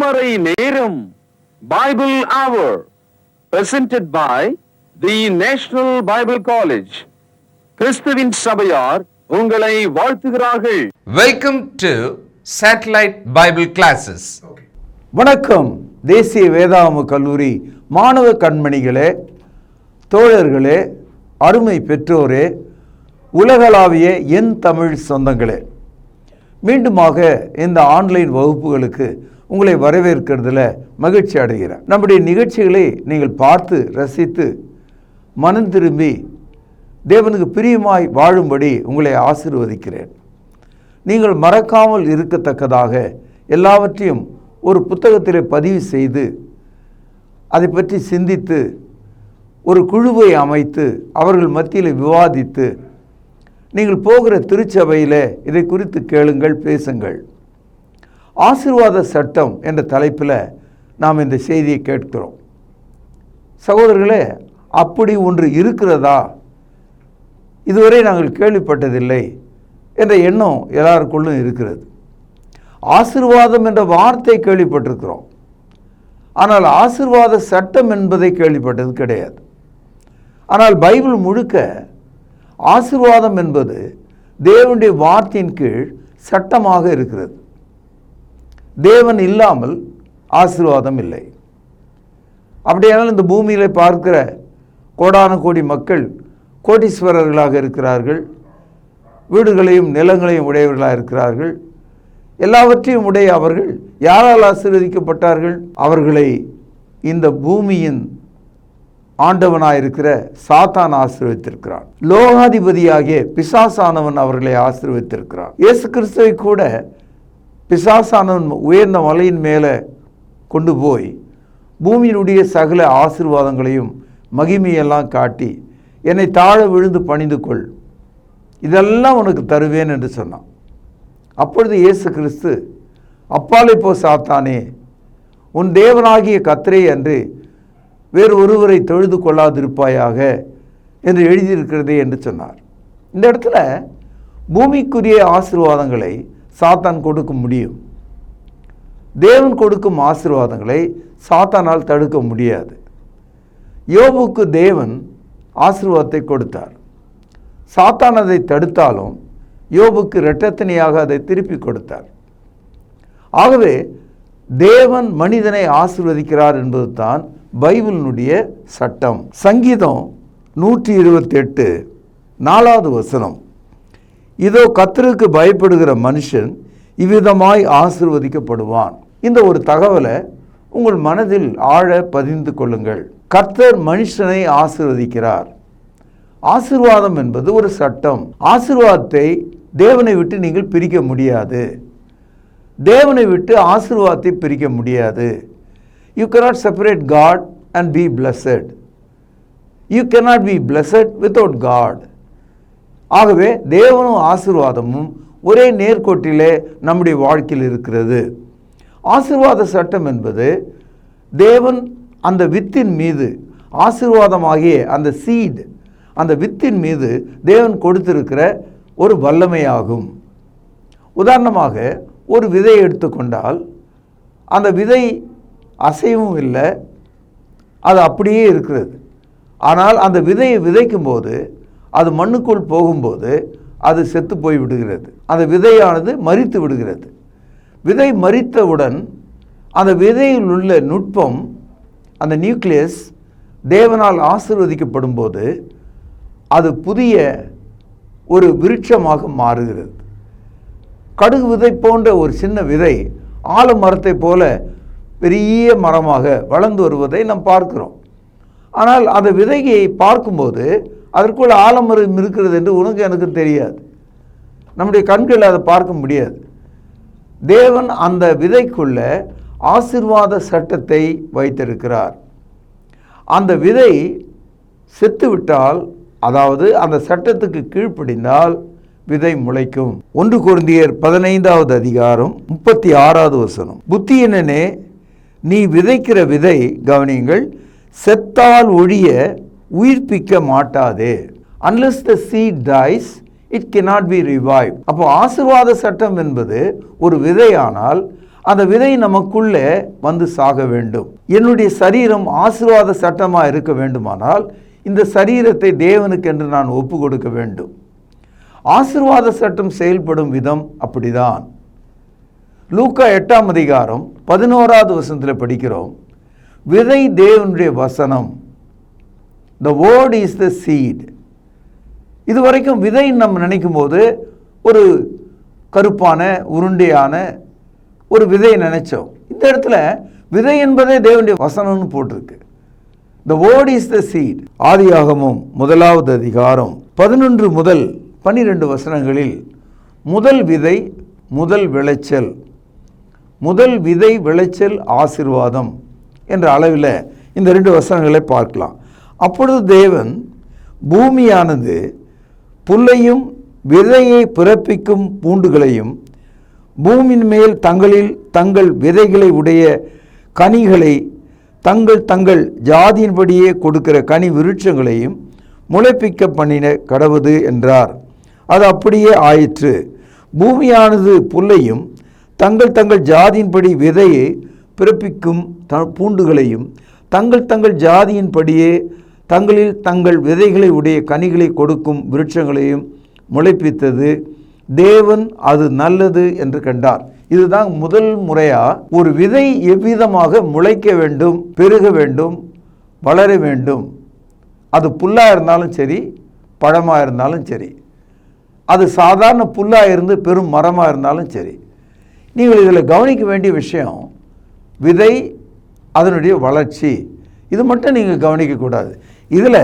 திருவரை நேரம் Bible hour presented by the National Bible College. கிறிஸ்துவின் சபையார் உங்களை வாழ்த்துகிறார்கள். Welcome to Satellite Bible Classes. வணக்கம். தேசிய வேதாகம கல்லூரி மாணவ கண்மணிகளே, தோழர்களே, அருமை பெற்றோரே, உலகளாவிய என் தமிழ் சொந்தங்களே, மீண்டுமாக இந்த ஆன்லைன் வகுப்புகளுக்கு உங்களை வரவேற்கிறதுல மகிழ்ச்சி அடைகிறேன். நம்முடைய நிகழ்ச்சிகளை நீங்கள் பார்த்து ரசித்து மனம் திரும்பி தேவனுக்கு பிரியமாய் வாழும்படி உங்களை ஆசீர்வதிக்கிறேன். நீங்கள் மறக்காமல் இருக்கத்தக்கதாக எல்லாவற்றையும் ஒரு புத்தகத்திலே பதிவு செய்து அதை பற்றி சிந்தித்து ஒரு குழுவை அமைத்து அவர்கள் மத்தியில் விவாதித்து நீங்கள் போகிற திருச்சபையில் இதை குறித்து கேளுங்கள், பேசுங்கள். ஆசீர்வாத சட்டம் என்ற தலைப்பில் நாம் இந்த செய்தியை கேட்கிறோம். சகோதரர்களே, அப்படி ஒன்று இருக்கிறதா? இதுவரை நாங்கள் கேள்விப்பட்டதில்லை என்ற எண்ணம் எல்லாருக்குள்ளும் இருக்கிறது. ஆசீர்வாதம் என்ற வார்த்தை கேள்விப்பட்டிருக்கிறோம், ஆனால் ஆசீர்வாத சட்டம் என்பதை கேள்விப்பட்டது கிடையாது. ஆனால் பைபிள் முழுக்க ஆசீர்வாதம் என்பது தேவனுடைய வார்த்தையின் கீழ் சட்டமாக இருக்கிறது. தேவன் இல்லாமல் ஆசீர்வாதம் இல்லை. அப்படியானால் இந்த பூமியில் பார்க்கிற கோடான கோடி மக்கள் கோடீஸ்வரர்களாக இருக்கிறார்கள், வீடுகளையும் நிலங்களையும் உடையவர்களாக இருக்கிறார்கள். எல்லாவற்றையும் உடைய அவர்கள் யாரால் ஆசீர்வதிக்கப்பட்டார்கள்? அவர்களை இந்த பூமியின் ஆண்டவனாயிருக்கிற சாத்தான் ஆசீர்வதித்திருக்கிறான். லோகாதிபதியாகிய பிசாசானவன் அவர்களை ஆசீர்வதித்திருக்கிறான். இயேசு கிறிஸ்துவை கூட பிசாசானவன் உயர்ந்த மலையின் மேலே கொண்டு போய் பூமியினுடைய சகல ஆசீர்வாதங்களையும் மகிமையெல்லாம் காட்டி, என்னை தாழ விழுந்து பணிந்து கொள், இதெல்லாம் உனக்கு தருவேன் என்று சொன்னான். அப்பொழுது இயேசு கிறிஸ்து, அப்பாலே போ சாத்தானே, உன் தேவனாகிய கர்த்தரே அன்று வேறு ஒருவரை தொழுது கொள்ளாதிருப்பாயாக என்று எழுதியிருக்கிறதே என்று சொன்னார். இந்த இடத்துல பூமிக்குரிய ஆசீர்வாதங்களை சாத்தான் கொடுக்க முடியும். தேவன் கொடுக்கும் ஆசீர்வாதங்களை சாத்தானால் தடுக்க முடியாது. யோபுக்கு தேவன் ஆசீர்வாதத்தை கொடுத்தார். சாத்தான் அதை தடுத்தாலும் யோபுக்கு இரட்டத்தனையாக அதை திருப்பி கொடுத்தார். ஆகவே தேவன் மனிதனை ஆசீர்வதிக்கிறார் என்பது தான் பைபிளினுடைய சட்டம். சங்கீதம் 128 4வது வசனம், இதோ கர்த்தருக்கு பயப்படுகிற மனுஷன் இவ்விதமாய் ஆசீர்வதிக்கப்படுவான். இந்த ஒரு தகவலை உங்கள் மனதில் ஆழ பதிந்து கொள்ளுங்கள். கர்த்தர் மனுஷனை ஆசீர்வதிக்கிறார். ஆசீர்வாதம் என்பது ஒரு சட்டம். ஆசீர்வாதத்தை தேவனை விட்டு நீங்கள் பிரிக்க முடியாது. தேவனை விட்டு ஆசீர்வாதத்தை பிரிக்க முடியாது. You cannot separate God and be blessed. You cannot be blessed without God. ஆகவே தேவனும் ஆசீர்வாதமும் ஒரே நேர்கோட்டிலே நம்முடைய வாழ்க்கையில் இருக்கிறது. ஆசீர்வாத சட்டம் என்பது தேவன் அந்த வித்தின் மீது, ஆசீர்வாதமாகிய அந்த சீட், அந்த வித்தின் மீது தேவன் கொடுத்திருக்கிற ஒரு வல்லமையாகும். உதாரணமாக ஒரு விதை எடுத்துக்கொண்டால் அந்த விதை அசைவும் இல்லை, அது அப்படியே இருக்கிறது. ஆனால் அந்த விதையை விதைக்கும் போது அது மண்ணுக்குள் போகும்போது அது செத்து போய் விடுகிறது. அந்த விதையானது மரித்து விடுகிறது. விதை மரித்தவுடன் அந்த விதையில் உள்ள நுட்பம், அந்த நியூக்ளியஸ் தேவனால் ஆசீர்வதிக்கப்படும் போது அது புதிய ஒரு விருட்சமாக மாறுகிறது. கடுகு விதை போன்ற ஒரு சின்ன விதை ஆலமரத்தை போல பெரிய மரமாக வளர்ந்து வருவதை நாம் பார்க்கிறோம். ஆனால் அந்த விதையை பார்க்கும்போது அதற்குள்ள ஆலமரம் இருக்கிறது என்று உனக்கு எனக்கு தெரியாது. நம்முடைய கண்களில் அதை பார்க்க முடியாது. தேவன் அந்த விதைக்குள்ள ஆசீர்வாத சட்டத்தை வைத்திருக்கிறார். அந்த விதை செத்துவிட்டால், அதாவது அந்த சட்டத்துக்கு கீழ்ப்படிந்தால் விதை முளைக்கும். 1 கொரிந்தியர் 15வது அதிகாரம் 36வது வசனம், புத்தியனே, நீ விதைக்கிற விதை, கவனியுங்கள், செத்தால் ஒழிய உயிர்ப்பிக்க மாட்டாதே. Unless the seed dies, it cannot be revived. அப்போ ஆசீர்வாத சட்டம் என்பது ஒரு விதையானால் அந்த விதை நமக்குள்ளே வந்து சாக வேண்டும். என்னுடைய சரீரம் ஆசீர்வாத சட்டமாக இருக்க வேண்டுமானால் இந்த சரீரத்தை தேவனுக்கு என்று நான் ஒப்பு கொடுக்க வேண்டும். ஆசீர்வாத சட்டம் செயல்படும் விதம் அப்படிதான். லூக்கா 8ஆம் அதிகாரம் 11வது வசனத்தில் படிக்கிறோம், விதை தேவனுடைய வசனம். The word is the seed. இதுவரைக்கும் விதை நம்ம நினைக்கும் போது ஒரு கருப்பான உருண்டையான ஒரு விதையை நினைச்சோம். இந்த இடத்துல விதை என்பதே தேவனுடைய வசனம்னு போட்டிருக்கு. The word is the seed. ஆதியாகமம் 1வது அதிகாரம் 11 முதல் 12 வசனங்களில் முதல் விதை, முதல் விளைச்சல், முதல் விதை விளைச்சல் ஆசீர்வாதம் என்ற அளவில் இந்த 2 வசனங்களை பார்க்கலாம். அப்பொழுது தேவன் பூமியானது புல்லையும் விதையை பிறப்பிக்கும் பூண்டுகளையும் பூமியின் மேல் தங்கள் விதைகளை உடைய கனிகளை தங்கள் தங்கள் ஜாதியின்படியே கொடுக்கிற கனி விருட்சங்களையும் முளைப்பிக்க பண்ணின கடவுது என்றார். அது அப்படியே ஆயிற்று. பூமியானது புல்லையும் தங்கள் தங்கள் ஜாதியின்படி விதையை பிறப்பிக்கும் பூண்டுகளையும் தங்கள் தங்கள் ஜாதியின்படியே தங்கள் விதைகளை உடைய கனிகளை கொடுக்கும் விருட்சங்களையும் முளைப்பித்தது. தேவன் அது நல்லது என்று கண்டார். இதுதான் முதல் முறையா ஒரு விதை எவ்விதமாக முளைக்க வேண்டும், பெருக வேண்டும், வளர வேண்டும். அது புல்லாக இருந்தாலும் சரி, பழமாக இருந்தாலும் சரி, அது சாதாரண புல்லாக இருந்து பெரும் மரமாக இருந்தாலும் சரி. நீங்கள் இதில் கவனிக்க வேண்டிய விஷயம் விதை, அதனுடைய வளர்ச்சி. இது மட்டும் நீங்கள் கவனிக்கக்கூடாது. இதில்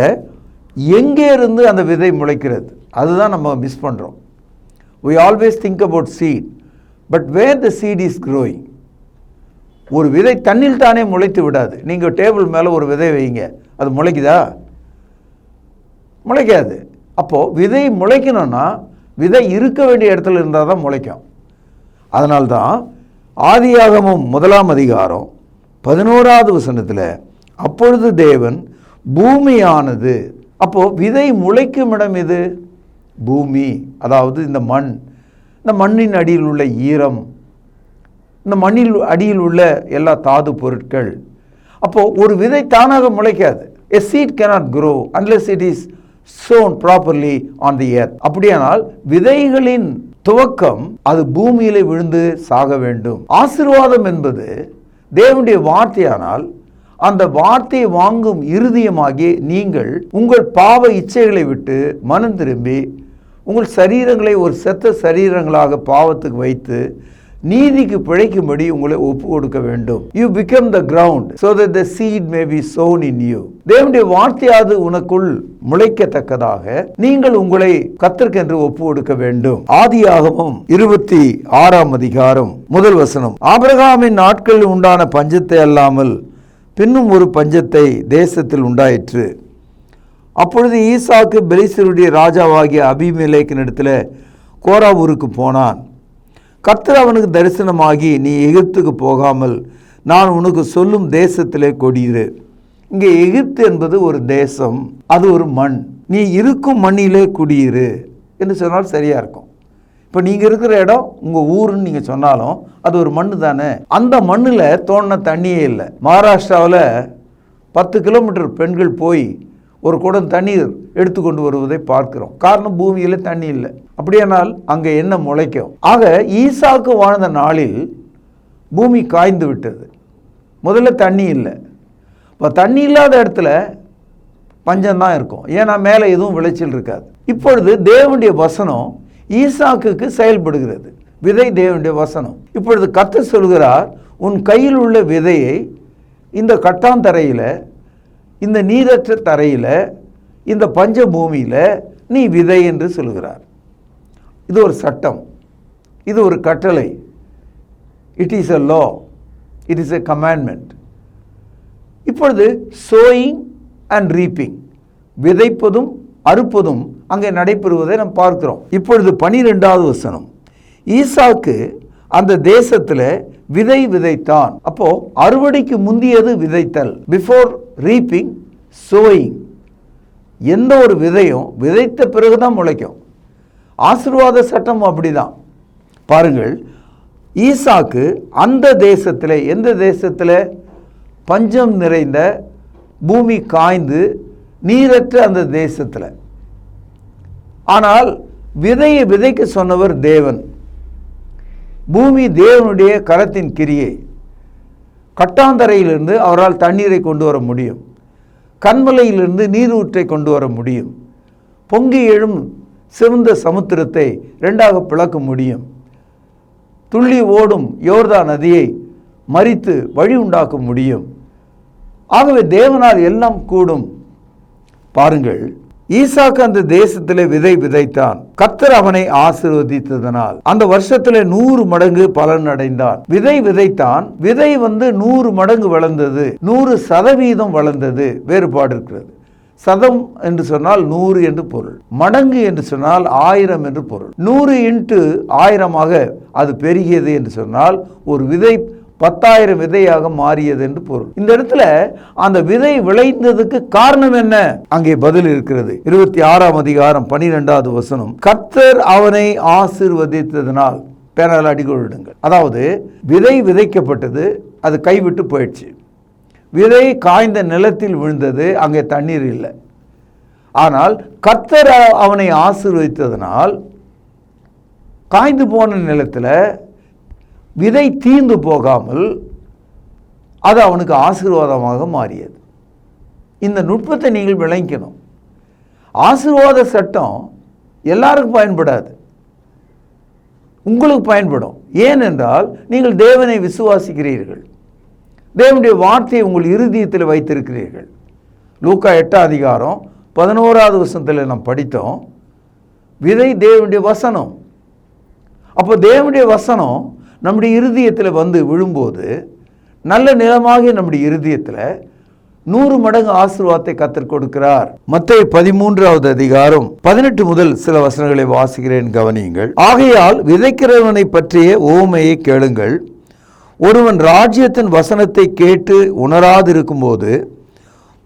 எங்கே இருந்து அந்த விதை முளைக்கிறது அதுதான் நம்ம மிஸ் பண்ணுறோம். We always think about seed, but where the seed is growing. ஒரு விதை தண்ணில் தானே முளைத்து விடாது. நீங்கள் டேபிள் மேலே ஒரு விதை வைங்க, அது முளைக்குதா? முளைக்காது. அப்போது விதை முளைக்கணும்னா விதை இருக்க வேண்டிய இடத்துல இருந்தால் தான் முளைக்கும். அதனால்தான் ஆதியாகமம் 1ஆம் அதிகாரம் 11வது வசனத்தில் அப்பொழுது தேவன் பூமியானது, அப்போது விதை முளைக்கும் இடம் இது பூமி, அதாவது இந்த மண், இந்த மண்ணின் அடியில் உள்ள ஈரம், இந்த மண்ணில் அடியில் உள்ள எல்லா தாது பொருட்கள். அப்போது ஒரு விதை தானாக முளைக்காது. A seed cannot grow unless it is sown properly on the earth. அப்படியானால் விதைகளின் துவக்கம் அது பூமியிலே விழுந்து சாக வேண்டும். ஆசீர்வாதம் என்பது தேவனுடைய வார்த்தையானால் அந்த வார்த்தையை வாங்கும் இருதயமாகிய நீங்கள் உங்கள் பாவ இச்சைகளை விட்டு மனம் திரும்பி உங்கள் சரீரங்களை ஒரு செத்த சரீரங்களாக பாவத்துக்கு வைத்து நீதிக்கு பிழைக்கும்படி உங்களை ஒப்பு கொடுக்க வேண்டும். You become the ground so that the seed may be sown in you. தேவனுடைய வார்த்தையாது உனக்குள் முளைக்கத்தக்கதாக நீங்கள் உங்களை கர்த்தருக்கென்று ஒப்பு கொடுக்க வேண்டும். ஆதியாகமம் 26ஆம் அதிகாரம் 1 வசனம். ஆபிரகாமின் நாட்களில் உண்டான பஞ்சத்தை அல்லாமல் பின்னும் ஒரு பஞ்சத்தை தேசத்தில் உண்டாயிற்று. அப்பொழுது ஈசாக்கு பெலிஸ்தருடைய ராஜாவாகிய அபிமெலேக்கினிடத்தில் கோராவூருக்கு போனான். கர்த்தர் அவனுக்கு தரிசனமாகி, நீ எகிப்துக்கு போகாமல் நான் உனக்கு சொல்லும் தேசத்திலே குடியிரு. இங்கே எகிப்து என்பது ஒரு தேசம், அது ஒரு மண். நீ இருக்கும் மண்ணிலே குடியிரு என்று சொன்னால் சரியா இருக்கும். இப்போ நீங்கள் இருக்கிற இடம் உங்கள் ஊருன்னு நீங்கள் சொன்னாலும் அது ஒரு மண்ணு தானே. அந்த மண்ணில் தோண்டின தண்ணியே இல்லை. மகாராஷ்டிராவில் 10 கிலோமீட்டர் பெண்கள் போய் ஒரு குடம் தண்ணீர் எடுத்துக்கொண்டு வருவதை பார்க்கிறோம். காரணம் பூமியில் தண்ணி இல்லை. அப்படியானால் அங்கே என்ன முளைக்கும்? ஆக ஈசாக்கு வாழ்ந்த நாளில் பூமி காய்ந்து விட்டது. முதல்ல தண்ணி இல்லை. இப்போ தண்ணி இல்லாத இடத்துல பஞ்சம்தான் இருக்கும். ஏன்னா மேலே எதுவும் விளைச்சல் இருக்காது. இப்பொழுது தேவனுடைய வசனம் ஈசாக்குக்கு செயல்படுகிறது. விதை தேவனுடைய வசனம். இப்பொழுது கர்த்தர் சொல்கிறார், உன் கையில் உள்ள விதையை இந்த கட்டாந்தரையில், இந்த நீரற்ற தரையில், இந்த பஞ்ச பூமியில் நீ விதை என்று சொல்கிறார். இது ஒரு சட்டம், இது ஒரு கட்டளை. It is a law, it is a commandment. இப்பொழுது சோயிங் அண்ட் ரீப்பிங், விதைப்பதும் அறுப்பதும் அங்கே நடைபெறுவதை நாம் பார்க்கிறோம். இப்பொழுது 12வது வசனம். ஈசாக்கு அந்த தேசத்தில் விதை விதைத்தான். அப்போ அறுவடைக்கு முந்தியது விதைத்தல். Before reaping, sowing. எந்த ஒரு விதையும் விதைத்த பிறகுதான் முளைக்கும். ஆசீர்வாத சட்டம் அப்படிதான். பாருங்கள், ஈசாக்கு அந்த தேசத்தில், எந்த தேசத்தில்? பஞ்சம் நிறைந்த, பூமி காய்ந்து நீரற்ற அந்த தேசத்தில். ஆனால் விதையை விதைக்க சொன்னவர் தேவன். பூமி தேவனுடைய கரத்தின் கிரியை. கட்டாந்தரையிலிருந்து அவரால் தண்ணீரை கொண்டு வர முடியும். கண்மலையிலிருந்து நீரூற்றை கொண்டு வர முடியும். பொங்கி எழும் சிவந்த சமுத்திரத்தை இரண்டாக பிளக்க முடியும். துள்ளி ஓடும் யோர்தான் நதியை மறித்து வழி உண்டாக்க முடியும். ஆகவே தேவனால் எல்லாம் கூடும். பாருங்கள், ஈசாக்கு அந்த தேசத்திலே விதை விதைத்தான். கர்த்தர் அவனை ஆசீர்வதித்ததனால் அந்த வருஷத்திலே 100 மடங்கு பலன் அடைந்தான். விதை விதைத்தான். விதை 100 மடங்கு வளர்ந்தது. 100% வளர்ந்தது. வேறுபாடு இருக்கிறது. சதம் என்று சொன்னால் 100 என்று பொருள். மடங்கு என்று சொன்னால் 1000 என்று பொருள். 100 × 1000 அது பெருகியது என்று சொன்னால் ஒரு விதை 10,000 விதையாக மாறியது என்று பொருள். இந்த இடத்துல அந்த விதை விளைந்ததுக்கு காரணம் என்ன? அங்கே பதில் இருக்கிறது. 26ஆம் அதிகாரம் 12வது வசனம். கர்த்தர் அவனை ஆசீர்வதித்ததனால். பேரால் அடிக்கொள்ளுங்கள். அதாவது விதை விதைக்கப்பட்டது, அது கைவிட்டு போயிடுச்சு. விதை காய்ந்த நிலத்தில் விழுந்தது, அங்கே தண்ணீர் இல்லை. ஆனால் கர்த்தர் அவனை ஆசீர்வதித்ததனால் காய்ந்து போன நிலத்தில் விதை தீர்ந்து போகாமல் அது அவனுக்கு ஆசீர்வாதமாக மாறியது. இந்த நுட்பத்தை நீங்கள் விளங்கணும். ஆசீர்வாத சட்டம் எல்லாருக்கும் பயன்படாது, உங்களுக்கு பயன்படும். ஏனென்றால் நீங்கள் தேவனை விசுவாசிக்கிறீர்கள், தேவனுடைய வார்த்தையை உங்கள் இருதயத்தில் வைத்திருக்கிறீர்கள். லூக்கா 8ஆம் அதிகாரம் 11வது வசனத்தில் நாம் படித்தோம், விதை தேவனுடைய வசனம். அப்போ தேவனுடைய வசனம் நம்முடைய இருதயத்தில் வந்து விழும்போது நல்ல நிலமாகிய நம்முடைய இருதயத்தில் 100 மடங்கு ஆசீர்வாதத்தை கர்த்தர் கொடுக்கிறார். மத்தேயு 13வது அதிகாரம் 18 முதல் சில வசனங்களை வாசிக்கிறேன், கவனியுங்கள். ஆகையால் விதைக்கிறவனை பற்றிய உவமையை கேளுங்கள். ஒருவன் ராஜ்யத்தின் வசனத்தை கேட்டு உணராதிருக்கும் போது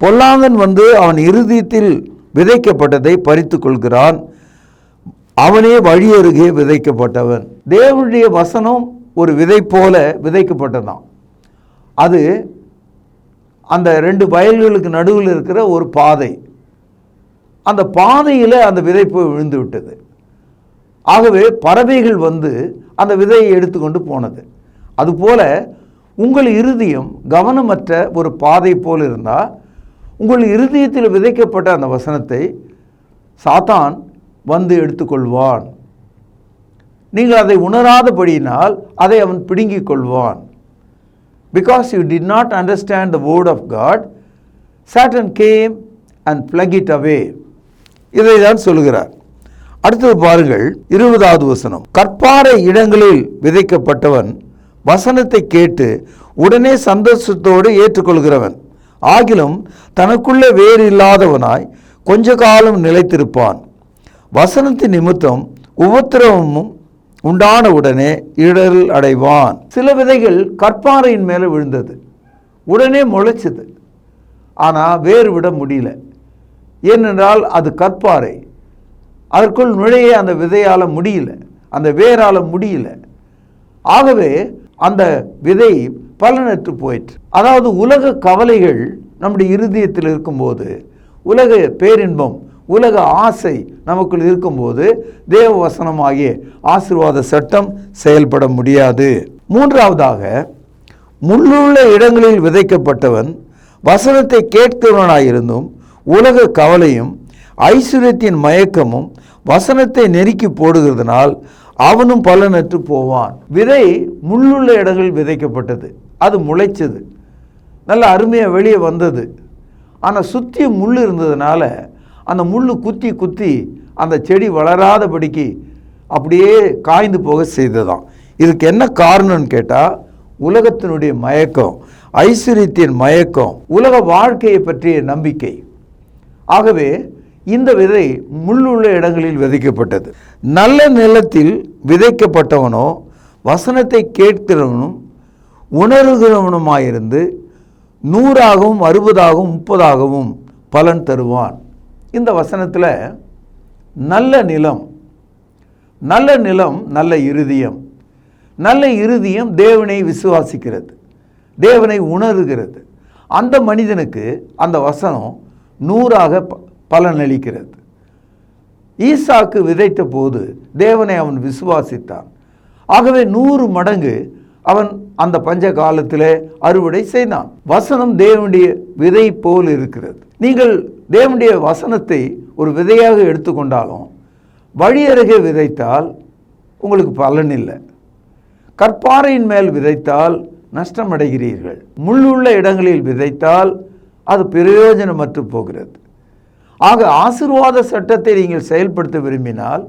பொல்லாங்கன் வந்து அவன் இருதயத்தில் விதைக்கப்பட்டதை பறித்து கொள்கிறான். அவனே வழி அருகே விதைக்கப்பட்டவன். தேவனுடைய வசனம் ஒரு விதை போல விதைக்கப்பட்டதான். அது அந்த 2 வயல்களுக்கு நடுவில் இருக்கிற ஒரு பாதை. அந்த பாதையில் அந்த விதை போய் விழுந்து விட்டது. ஆகவே பறவைகள் வந்து அந்த விதையை எடுத்துக்கொண்டு போனது. அதுபோல உங்கள் இருதயம் கவனமற்ற ஒரு பாதை போல் இருந்தால் உங்கள் இருதயத்தில் விதைக்கப்பட்ட அந்த வசனத்தை சாத்தான் வந்து எடுத்துக்கொள்வான். நீங்கள் அதை உணராதபடியினால் அதை அவன் பிடுங்கிக் கொள்வான். Because you did not understand the word of God, Satan came and plucked it away. இதை தான் சொல்லுகிறார். அடுத்தது பாருங்கள், 20வது வசனம். கற்பாறை இடங்களில் விதைக்கப்பட்டவன் வசனத்தை கேட்டு உடனே சந்தோஷத்தோடு ஏற்றுக்கொள்கிறவன். ஆகிலும் தனக்குள்ளே வேறு இல்லாதவனாய் கொஞ்ச காலம் நிலைத்திருப்பான். வசனத்தின் நிமித்தம் உபத்திரவமும் உண்டான உடனே இடரல் அடைவான். சில விதைகள் கற்பாறையின் மேலே விழுந்தது, உடனே முளைச்சது. ஆனால் வேறு விட முடியல. ஏனென்றால் அது கற்பாறை, அதற்குள் நுழைய அந்த விதையால் முடியல, அந்த வேரால் முடியல. ஆகவே அந்த விதை பலனற்று போயிற்று. அதாவது உலக கவலைகள் நம்முடைய இருதயத்தில் இருக்கும்போது, உலக பேரின்பம், உலக ஆசை நமக்குள் இருக்கும்போது தேவ வசனமாகிய ஆசீர்வாத சட்டம் செயல்பட முடியாது. 3வதாக, முள்ளுள்ள இடங்களில் விதைக்கப்பட்டவன் வசனத்தை கேட்கிறவனாயிருந்தும் உலக கவலையும் ஐஸ்வர்யத்தின் மயக்கமும் வசனத்தை நெருக்கி போடுகிறதுனால் அவனும் பலனற்று போவான். விதை முள்ளுள்ள இடங்களில் விதைக்கப்பட்டது, அது முளைச்சது, நல்ல அருமையாக வெளியே வந்தது. ஆனால் சுற்றி முள் இருந்ததுனால அந்த முள் குத்தி குத்தி அந்த செடி வளராதபடிக்கு அப்படியே காய்ந்து போக செய்ததாம். இதுக்கு என்ன காரணம்னு கேட்டால், உலகத்தினுடைய மயக்கம், ஐஸ்வர்யத்தின் மயக்கம், உலக வாழ்க்கையை பற்றிய நம்பிக்கை. ஆகவே இந்த விதை முள்ளுள்ள இடங்களில் விதைக்கப்பட்டது. நல்ல நிலத்தில் விதைக்கப்பட்டவனோ வசனத்தை கேட்கிறவனும் உணர்கிறவனுமாயிருந்து 100ஆகவும் 60ஆகவும் 30ஆகவும் பலன் தருவான். இந்த வசனத்தில் நல்ல நிலம், நல்ல நிலம், நல்ல இருதயம். நல்ல இருதயம் தேவனை விசுவாசிக்கிறது, தேவனை உணர்கிறது. அந்த மனிதனுக்கு அந்த வசனம் 100ஆக பலனளிக்கிறது. ஈசாக்கு விதைத்த போது தேவனை அவன் விசுவாசித்தான். ஆகவே 100 மடங்கு அவன் அந்த பஞ்ச காலத்திலே அறுவடை செய்தான். வசனம் தேவனுடைய விதை போல் இருக்கிறது. நீங்கள் தேவனுடைய வசனத்தை ஒரு விதையாக எடுத்துக்கொண்டாலும் வழி அருகே விதைத்தால் உங்களுக்கு பலன் இல்லை. கற்பாறையின் மேல் விதைத்தால் நஷ்டமடைகிறீர்கள். முள்ளுள்ள இடங்களில் விதைத்தால் அது பிரயோஜனமற்று போகிறது. ஆக ஆசீர்வாத சட்டத்தை நீங்கள் செயல்படுத்த விரும்பினால்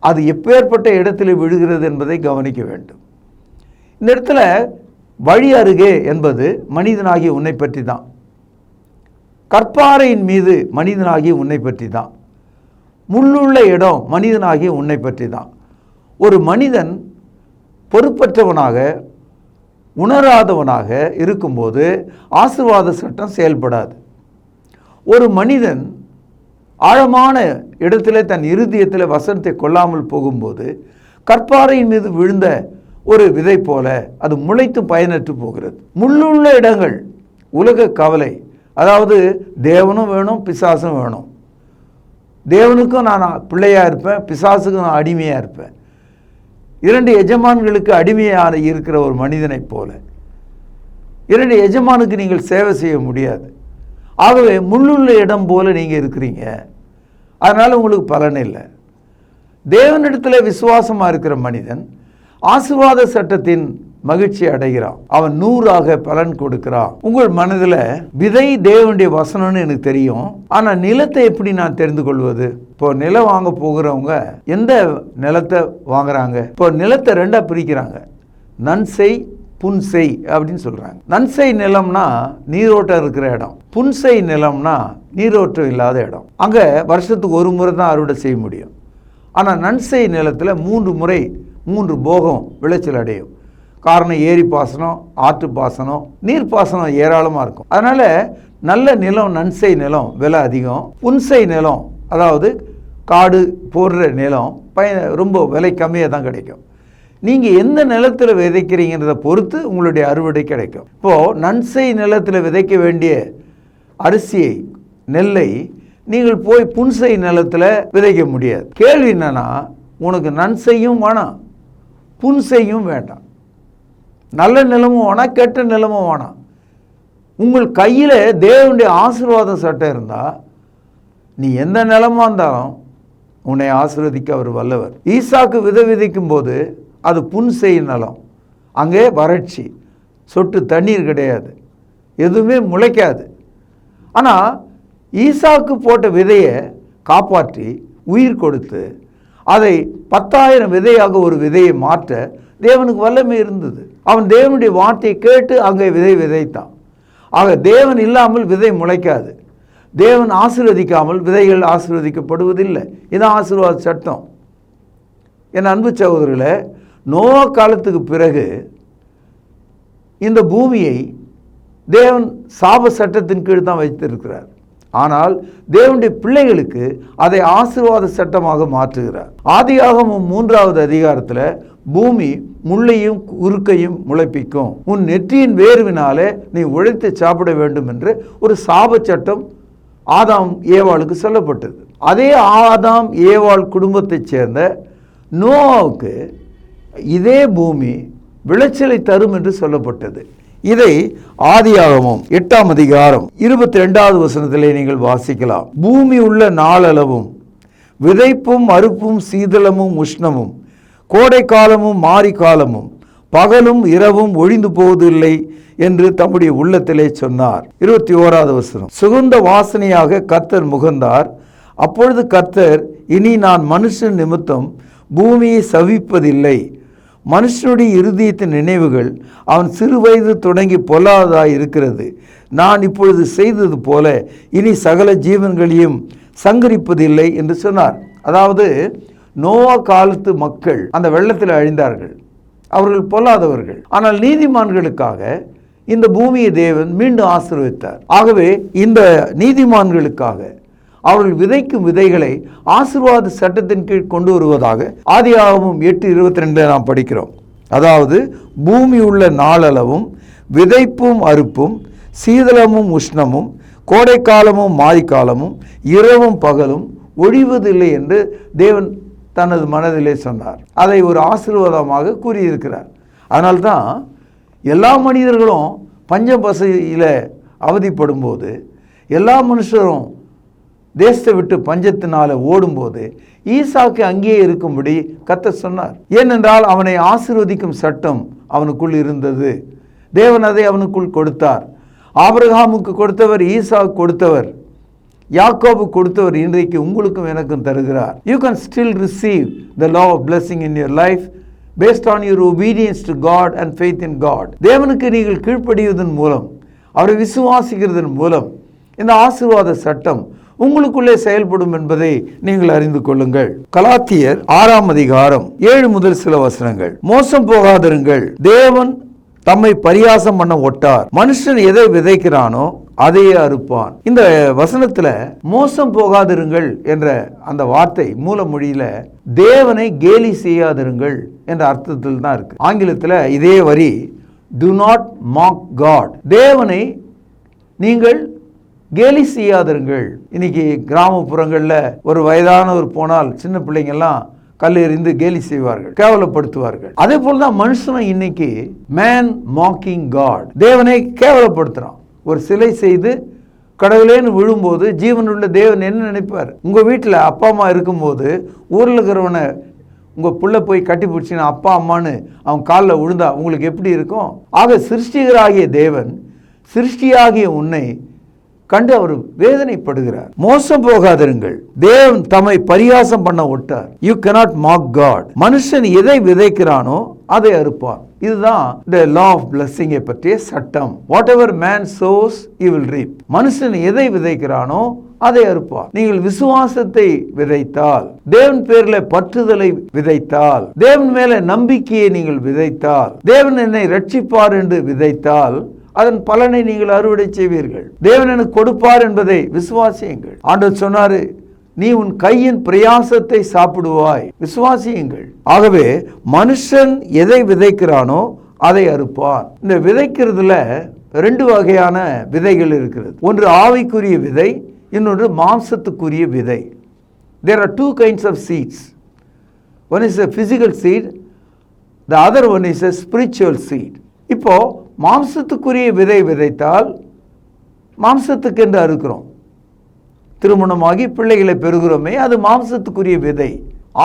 அது எப்பேற்பட்ட இடத்தில் விழுகிறது என்பதை கவனிக்க வேண்டும். இந்த இடத்துல வழி அருகே என்பது மனிதனாகிய உன்னை பற்றி தான். கற்பாறையின் மீது மனிதனாகிய உன்னை பற்றி தான். முள்ளுள்ள இடம் மனிதனாகிய உன்னை பற்றி தான். ஒரு மனிதன் பொறுப்பற்றவனாக உணராதவனாக இருக்கும்போது ஆசீர்வாத சட்டம் செயல்படாது. ஒரு மனிதன் ஆழமான இடத்துல தன் இருதயத்தில் வசனத்தை கொள்ளாமல் போகும்போது கற்பாறையின் மீது விழுந்த ஒரு விதை போல அது முளைத்து பயனற்று போகிறது. முள்ளுள்ள இடங்கள் உலக கவலை, அதாவது தேவனும் வேணும் பிசாசும் வேணும். தேவனுக்கும் நான் பிள்ளையாக இருப்பேன், பிசாசுக்கும் நான் அடிமையாக இருப்பேன். 2 எஜமான்களுக்கு அடிமையாக இருக்கிற ஒரு மனிதனைப் போல 2 எஜமானுக்கு நீங்கள் சேவை செய்ய முடியாது. ஆகவே முள்ளுள்ள இடம் போல நீங்கள் இருக்கிறீங்க. அதனால் உங்களுக்கு பலன் இல்லை. தேவனிடத்தில் விசுவாசமாக இருக்கிற மனிதன் ஆசீர்வாத சட்டத்தின் மகிழ்ச்சி அடைகிறான். அவன் 100ஆக பலன் கொடுக்கிறான். உங்கள் மனதில் விதை தேவனுடைய வசனம்னு எனக்கு தெரியும், ஆனால் நிலத்தை எப்படி நான் தெரிந்து கொள்வது? இப்போ நிலம் வாங்க போகிறவங்க எந்த நிலத்தை வாங்குறாங்க? இப்போ நிலத்தை 2ஆக பிரிக்கிறாங்க. நன்செய் புன்செய் அப்படின்னு சொல்கிறாங்க. நன்செய் நிலம்னா நீரோட்டம் இருக்கிற இடம், புன்செய் நிலம்னா நீரோட்டம் இல்லாத இடம். அங்கே வருஷத்துக்கு ஒரு முறை தான் அறுவடை செய்ய முடியும். ஆனால் நன்செய் நிலத்தில் 3 முறை 3 போகம் விளைச்சல் அடையும். காரணம் ஏரி பாசனம், ஆற்று பாசனம், நீர் பாசனம் ஏராளமாக இருக்கும். அதனால் நல்ல நிலம் நன்செய் நிலம் விலை அதிகம். புன்செய் நிலம், அதாவது காடு போடுற நிலம் ரொம்ப விலை கம்மியாக தான் கிடைக்கும். நீங்கள் எந்த நிலத்தில் விதைக்கிறீங்கிறத பொறுத்து உங்களுடைய அறுவடை கிடைக்கும். இப்போது நன்செய் நிலத்தில் விதைக்க வேண்டிய அரிசியை, நெல்லை நீங்கள் போய் புன்செய் நிலத்தில் விதைக்க முடியாது. கேள்வி என்னன்னா, உனக்கு நன்செய்யும் வேணாம் புன்செய்யும் வேண்டாம், நல்ல நிலமும் வேணாம் கெட்ட நிலமும் வேணாம். உங்கள் கையில் தேவனுடைய ஆசீர்வாத சட்டம் இருந்தால் நீ எந்த நிலமாக இருந்தாலும் உன்னை ஆசீர்வதிக்க அவர் வல்லவர். ஈசாக்கு விதைக்கும் போது அது புன்செய் நிலம். அங்கே வறட்சி, சொட்டு தண்ணீர் கிடையாது, எதுவுமே முளைக்காது. ஆனால் ஈசாக்கு போட்ட விதையை காப்பாற்றி உயிர் கொடுத்து அதை 10,000 விதையாக ஒரு விதையை மாற்ற தேவனுக்கு வல்லமை இருந்தது. அவன் தேவனுடைய வார்த்தையை கேட்டு அங்கே விதைத்தான். ஆக தேவன் இல்லாமல் விதை முளைக்காது. தேவன் ஆசீர்வதிக்காமல் விதைகள் ஆசீர்வதிக்கப்படுவதில்லை. இதுதான் ஆசீர்வாத சட்டம். என் அன்பு சகோதரர்களே, நோவா காலத்துக்கு பிறகு இந்த பூமியை தேவன் சாப சட்டத்தின் கீழ் தான் வைத்திருக்கிறார். ஆனால் தேவனுடைய பிள்ளைகளுக்கு அதை ஆசீர்வாத சட்டமாக மாற்றுகிறார். ஆதியாகமம் 3வது அதிகாரத்தில் பூமி முள்ளையும் குறுக்கையும் முளைப்பிக்கும், உன் நெற்றியின் வேர்வினாலே நீ உழைத்து சாப்பிட வேண்டும் என்று ஒரு சாப சட்டம் ஆதாம் ஏவாளுக்கு சொல்லப்பட்டது. அதே ஆதாம் ஏவாள் குடும்பத்தைச் சேர்ந்த நோவாவுக்கு இதே பூமி விளைச்சலை தரும் என்று சொல்லப்பட்டது. இதை ஆதியாகமம் 8ஆம் அதிகாரம் 22வது வசனத்திலே நீங்கள் வாசிக்கலாம். பூமி உள்ள நாளளவும் விதைப்பும் அறுப்பும் சீதளமும் உஷ்ணமும் கோடை காலமும் மாரி காலமும் பகலும் இரவும் ஒழிந்து போவதில்லை என்று தம்முடைய உள்ளத்திலே சொன்னார். 21வது வசனம், சுகந்த வாசனையாக கர்த்தர் முகந்தார். அப்பொழுது கர்த்தர், இனி நான் மனுஷன் நிமித்தம் பூமியை சவிப்பதில்லை. மனுஷனுடைய இருதயத்தின் நினைவுகள் அவன் சிறு வயது தொடங்கி பொல்லாததாய் இருக்கிறது. நான் இப்பொழுது செய்தது போல இனி சகல ஜீவன்களையும் சங்கரிப்பதில்லை என்று சொன்னார். அதாவது நோவா காலத்து மக்கள் அந்த வெள்ளத்தில் அழிந்தார்கள், அவர்கள் பொல்லாதவர்கள். ஆனால் நீதிமான்களுக்காக இந்த பூமியை தேவன் மீண்டும் ஆசீர்வதித்தார். ஆகவே இந்த நீதிமான்களுக்காக அவர்கள் விதைக்கும் விதைகளை ஆசீர்வாத சட்டத்தின் கீழ் கொண்டு வருவதாக ஆதியாகமம் 8:22 நாம் படிக்கிறோம். அதாவது பூமி உள்ள நாளளவும் விதைப்பும் அறுப்பும் சீதளமும் உஷ்ணமும் கோடைக்காலமும் மாரிக்காலமும் இரவும் பகலும் ஒழிவதில்லை என்று தேவன் தனது மனதிலே சொன்னார். அதை ஒரு ஆசீர்வாதமாக கூறியிருக்கிறார். அதனால்தான் எல்லா மனிதர்களும் பஞ்சம் பசியில் அவதிப்படும் போது, எல்லா மனுஷரும் தேசத்தை விட்டு பஞ்சத்தினால ஓடும்போது ஈசாக்கு அங்கேயே இருக்கும்படி கர்த்தர் சொன்னார். ஏனென்றால் அவனை ஆசீர்வதிக்கும் சட்டம் அவனுக்குள் இருந்தது. தேவன் அதை அவனுக்குள் கொடுத்தார். ஆபிரகாமுக்கு கொடுத்தவர், ஈசாக்கு கொடுத்தவர், யாக்கோபு கொடுத்தவர் இன்றைக்கு உங்களுக்கும் எனக்கும் தருகிறார். You can still receive the law of blessing in your life based on your obedience to God and faith in God. தேவனுக்கு நீங்கள் கீழ்ப்படிவதன் மூலம், அவரை விசுவாசிக்கிறதன் மூலம் இந்த ஆசீர்வாத சட்டம் உங்களுக்குள்ளே செயல்படும் என்பதை நீங்கள் அறிந்து கொள்ளுங்கள். கலாத்தியர் 6:7 முதல் சில வசனங்கள். மோசம் போகாதிருங்கள், தேவன் தம்மை பரியாசம் பண்ண ஒட்டார், மனுஷன் எதை விதைக்கிறானோ அதையே அறுப்பான். இந்த வசனத்துல மோசம் போகாதிருங்கள் என்ற அந்த வார்த்தை மூல மொழியில தேவனை கேலி செய்யாதிருங்கள் என்ற அர்த்தத்தில் தான் இருக்கு. ஆங்கிலத்தில் இதே வரி do not mock God, தேவனை நீங்கள் கேலி செய்யாதிருங்கள். இன்னைக்கு கிராமப்புறங்களில் ஒரு வயதானவர் போனால் சின்ன பிள்ளைங்கெல்லாம் கல் எறிந்து கேலி செய்வார்கள், கேவலப்படுத்துவார்கள். அதே போலதான் மனுஷனும் இன்னைக்கு மேன் மாக்கிங் காட், தேவனை கேவலப்படுத்துறான். ஒரு சிலை செய்து கடவுளேன்னு விழும்போது ஜீவனுள்ள தேவன் என்ன நினைப்பார்? உங்க வீட்டில் அப்பா அம்மா இருக்கும்போது ஊரில் இருக்கிறவனை உங்க புள்ள போய் கட்டி பிடிச்சின்னா அப்பா அம்மான்னு அவன் காலில் விழுந்தா உங்களுக்கு எப்படி இருக்கும்? ஆக சிருஷ்டிகராகிய தேவன் சிருஷ்டியாகிய உன்னை கண்டு அவர் வேதனைப்படுகிறார். மோசம் போகாதிருங்கள், தேவன் தம்மை பரியாசம் பண்ண ஒட்டார். You cannot mock God. மனுஷன் எதை விதைக்கிறானோ அதை அறுப்பான். இதுதான் the law of blessing பற்றிய சட்டம். whatever man sows he will reap. மனுஷன் எதை விதைக்கிறானோ அதை அறுப்பார். நீங்கள் விசுவாசத்தை விதைத்தால், தேவன் பேரில் பற்றுதலை விதைத்தால், தேவன் மேல நம்பிக்கையை நீங்கள் விதைத்தால், தேவன் என்னை ரட்சிப்பார் என்று விதைத்தால் அதன் பலனை நீங்கள் அறுவடை செய்வீர்கள். தேவன் எனக்கு கொடுப்பார் என்பதை விசுவாசியுங்கள். ஆண்டவர் சொன்னாரு, நீ உன் கையின் பிரயாசத்தை சாப்பிடுவாய், விசுவாசியுங்கள். ஆகவே மனுஷன் எதை விதைக்கிறானோ அதை அறுப்பான். இந்த விதைக்கிறதுல 2 வகையான விதைகள் இருக்கிறது. ஒன்று ஆவிக்குரிய விதை, இன்னொன்று மாம்சத்துக்குரிய விதை. There are 2 kinds of seeds. One is a physical seed, the other one is a spiritual seed. இப்போ மாம்சத்துக்குரிய விதை விதைத்தால் மாம்சத்துக்கென்று அறுக்கிறோம். திருமணமாகி பிள்ளைகளை பெறுகிறோமே, அது மாம்சத்துக்குரிய விதை.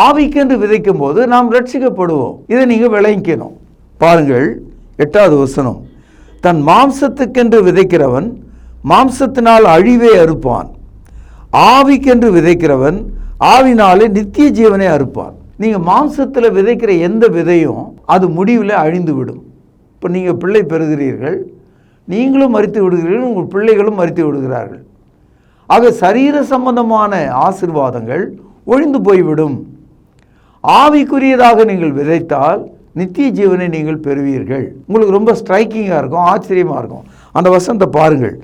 ஆவிக்கென்று விதைக்கும் போது நாம் ரட்சிக்கப்படுவோம். இதை நீங்க விளங்கிக்கணும். பாருங்கள் 8வது வசனம். தன் மாம்சத்துக்கென்று விதைக்கிறவன் மாம்சத்தினால் அழிவை அறுப்பான், ஆவிக்கென்று விதைக்கிறவன் ஆவினாலே நித்திய ஜீவனை அறுப்பான். நீங்க மாம்சத்தில் விதைக்கிற எந்த விதையும் அது முடிவில் அழிந்து விடும். இப்போ நீங்கள் பிள்ளை பெறுகிறீர்கள், நீங்களும் மரித்து விடுகிறீர்கள், உங்கள் பிள்ளைகளும் மரித்து விடுகிறார்கள். ஆக சரீர சம்பந்தமான ஆசீர்வாதங்கள் ஒழிந்து போய்விடும். ஆவிக்குரியதாக நீங்கள் விதைத்தால் நித்திய ஜீவனை நீங்கள் பெறுவீர்கள். உங்களுக்கு ரொம்ப ஸ்ட்ரைக்கிங்காக இருக்கும், ஆச்சரியமாக இருக்கும். அந்த வசனத்தை பாருங்கள்.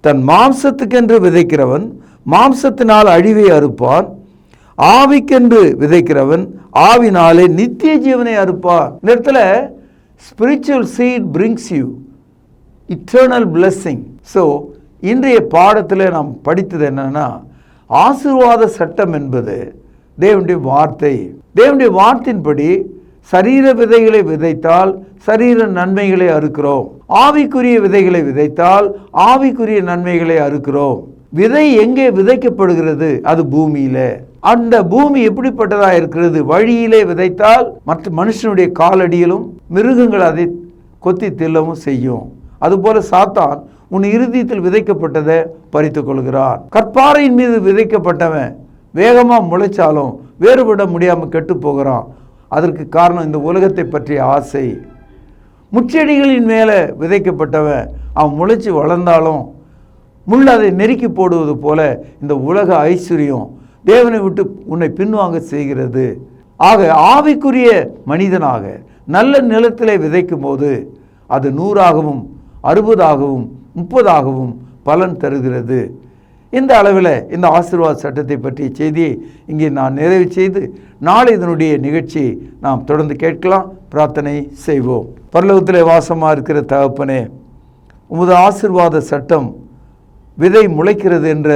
தன் மாம்சத்துக்கென்று விதைக்கிறவன் மாம்சத்தினால் அழிவை அறுப்பான், ஆவிக்கென்று விதைக்கிறவன் ஆவினாலே நித்திய ஜீவனை அறுப்பான். இந்த இடத்துல spiritual seed brings you eternal blessing. So இன்றைய பாடத்தில் நாம் படித்தது என்னன்னா, ஆசீர்வாத சட்டம் என்பது தேவனுடைய வார்த்தை. தேவனுடைய வார்த்தையின்படி சரீர விதைகளை விதைத்தால் சரீர நன்மைகளை அறுக்கிறோம், ஆவிக்குரிய விதைகளை விதைத்தால் ஆவிக்குரிய நன்மைகளை அறுக்கிறோம். விதை எங்கே விதைக்கப்படுகிறது? அது பூமியில. அந்த பூமி எப்படிப்பட்டதா இருக்கிறது? வழியிலே விதைத்தால் மற்ற மனுஷனுடைய காலடியிலும் மிருகங்கள் அதை கொத்தி தில்லவும் செய்யும். அதுபோல சாத்தான் உன் இருதயத்தில் விதைக்கப்பட்டதை பறித்துக் கொள்கிறான். கற்பாறையின் மீது விதைக்கப்பட்டவன் வேகமா முளைச்சாலும் வேறுபட முடியாம கெட்டு போகிறான். அதற்கு காரணம் இந்த உலகத்தை பற்றிய ஆசை. முச்செடிகளின் மேல விதைக்கப்பட்டவன் அவன் முளைச்சு வளர்ந்தாலும் முள் அதை நெருக்கி போடுவது போல இந்த உலக ஐஸ்வர்யம் தேவனை விட்டு உன்னை பின்வாங்க செய்கிறது. ஆக ஆவிக்குரிய மனிதனாக நல்ல நிலத்திலே விதைக்கும் போது அது 100ஆகவும் 60ஆகவும் 30ஆகவும் பலன் தருகிறது. இந்த அளவில் இந்த ஆசீர்வாத சட்டத்தை பற்றிய செய்தியை இங்கே நான் நிறைவு செய்து நாளை இதனுடைய நிகழ்ச்சியை நாம் தொடர்ந்து கேட்கலாம். பிரார்த்தனை செய்வோம். பரலோகத்திலே வாசமாக இருக்கிற தகப்பனே, உமது ஆசீர்வாத சட்டம் விதை முளைக்கிறது என்ற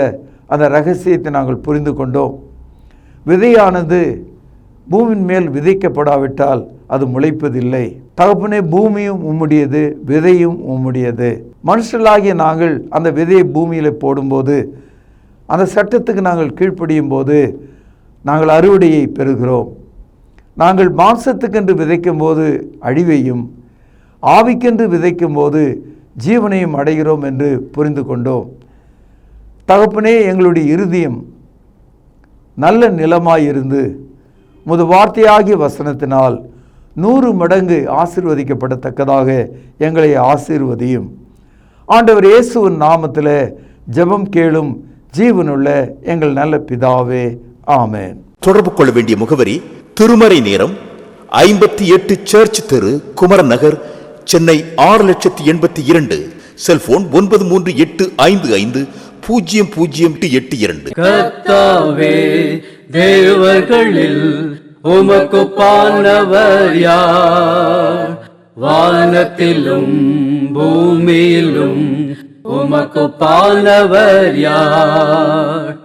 அந்த ரகசியத்தை நாங்கள் புரிந்து கொண்டோம். விதையானது பூமியின் மேல் விதைக்கப்படாவிட்டால் அது முளைப்பதில்லை. தகப்பனே, பூமியும் உம்முடையது, விதையும் உம்முடையது. மனுஷர்களாகிய நாங்கள் அந்த விதையை பூமியில் போடும்போது, அந்த சட்டத்துக்கு நாங்கள் கீழ்ப்படியும் போது நாங்கள் அறுவடையை பெறுகிறோம். நாங்கள் மாம்சத்துக்கென்று விதைக்கும் போது அழிவையும், ஆவிக்கென்று விதைக்கும் போது ஜீவனையும் அடைகிறோம் என்று புரிந்து கொண்டோம். தகப்பனே, எங்களுடைய இருதயம் நல்ல நிலமாயிருந்து முது வார்த்தையாகிய வசனத்தினால் 100 மடங்கு ஆசீர்வதிக்கப்படத்தக்கதாக எங்களை ஆசீர்வதியும். ஆண்டவர் இயேசுவின் நாமத்தில் ஜெபம் கேளும் ஜீவனுள்ள எங்கள் நல்ல பிதாவே, ஆமென். தொடர்பு கொள்ள வேண்டிய முகவரி: திருமறை நேரம், 58 சர்ச் தெரு, குமரன் நகர், சென்னை 6,82,000. செல்போன் 9385500882. கர்த்தாவே, தேவர்களில் உமக்குப்பானவர் யார்? வானத்திலும் பூமியிலும் உமக்குப்பானவர் யார்?